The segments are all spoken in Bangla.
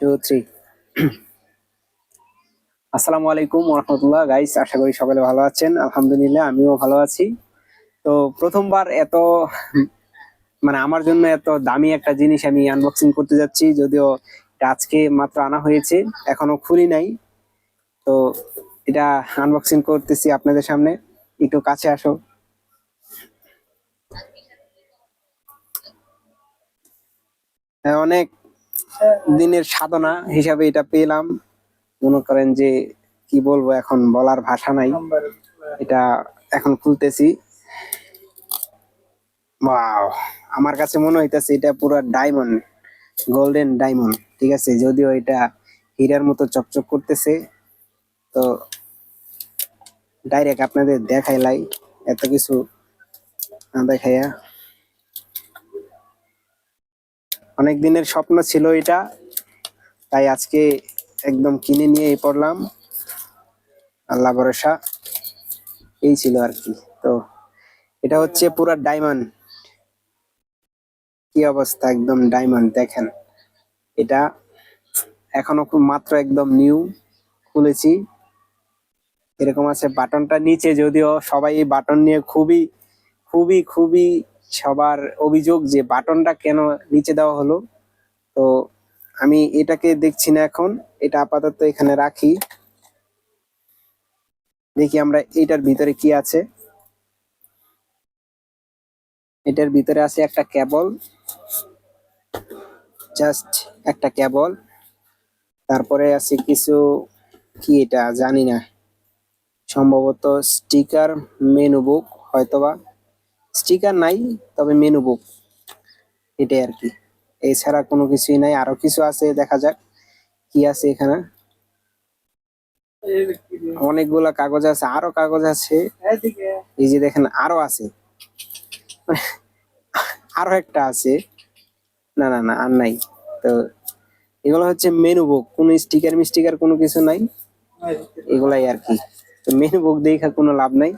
Two three. আসসালামু আলাইকুম রহমতুল্লাহ গাইস, আশা করি সকলে ভালো আছেন। আলহামদুলিল্লাহ আমিও ভালো আছি। তো প্রথমবার এত মানে আমার জন্য এত দামি একটা জিনিস আমি আনবক্সিং করতে যাচ্ছি, যদিও এটা আজকে মাত্র আনা হয়েছে, এখনো খুলি নাই। তো এটা আনবক্সিং করতেছি আপনাদের সামনে। একটু কাছে আসো। হ্যাঁ, অনেক দিনের সাধনা হিসাবে এটা পেলাম। মনে করেন যে কি বলবো, এখন বলার ভাষা নাই। এটা এখন খুলতেছি। ওয়াও, আমার কাছে মনে হইতাছে এটা পুরো ডায়মন্ড, গোল্ডেন ডায়মন্ড। ঠিক আছে, যদিও এটা হীরার মতো চকচক করতেছে। তো ডাইরেক্ট আপনাদের দেখাইলাই, এত কিছু না দেখাইয়া। অনেক দিনের স্বপ্ন ছিল এটা, তাই আজকে একদম কিনে নিয়ে পড়লাম। আল্লাহ ভরসা, এই ছিল আর কি। তো এটা হচ্ছে পুরা ডায়মন্ড। কি অবস্থা, একদম ডায়মন্ড দেখেন। এটা এখনো খুব মাত্র একদম নিউ খুলেছি। এরকম আছে বাটনটা নিচে, যদিও সবাই এই বাটন নিয়ে খুবই খুবই খুবই সবার অভিযোগ যে বাটনটা কেন নিচে দেওয়া হলো। তো আমি এটাকে দেখছি না এখন, এটা আপাতত এখানে রাখি। দেখি আমরা এটার ভিতরে কি আছে। এটার ভিতরে আছে একটা কেবল, জাস্ট একটা কেবল। তারপরে আছে কিছু, কি এটা জানি না, সম্ভবত স্টিকার, মেনু বুক হয়তোবা। স্টিকার নাই, তবে মেনু বুক, এটাই আর কি। এছাড়া কোনো কিছুই নাই। আরো কিছু আছে, দেখা যাক কি আছে এখানে। অনেকগুলা কাগজ আছে, আরো কাগজ আছে। এই যে দেখেন, আরো আছে, আরো একটা আছে। না না না, আর নাই। তো এগুলো হচ্ছে মেনু বুক, কোনো স্টিকার মিস্টিকার কোনো কিছু নাই, এগুলাই আর কি। তো মেনু বুক দেখে কোনো লাভ নাই।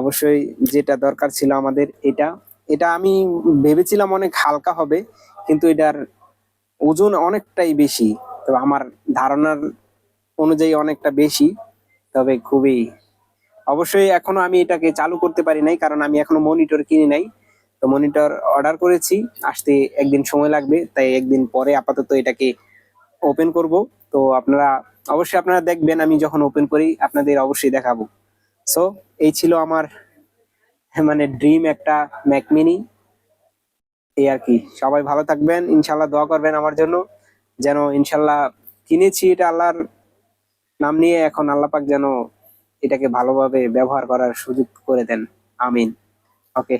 অবশ্যই যেটা দরকার ছিল আমাদের এটা, এটা আমি ভেবেছিলাম অনেক হালকা হবে, কিন্তু এটার ওজন অনেকটাই বেশি। তো আমার ধারণার অনুযায়ী অনেকটা বেশি, তবে খুবই, অবশ্যই এখনো আমি এটাকে চালু করতে পারি নাই, কারণ আমি এখনো মনিটর কিনি নাই। তো মনিটর অর্ডার করেছি, আসতে একদিন সময় লাগবে, তাই একদিন পরে আপাতত এটাকে ওপেন করব। তো আপনারা দেখবেন, আমি যখন ওপেন করি আপনাদের অবশ্যই দেখাবো। সো এই ছিল আমার মানে ড্রিম একটা ম্যাক মিনি, এই আর কি। সবাই ভালো থাকবেন, ইনশাল্লাহ দোয়া করবেন আমার জন্য, যেন ইনশাল্লাহ কিনেছি এটা আল্লাহর নাম নিয়ে, এখন আল্লাহ পাক যেন এটাকে ভালোভাবে ব্যবহার করার সুযোগ করে দেন। আমিন। ওকে।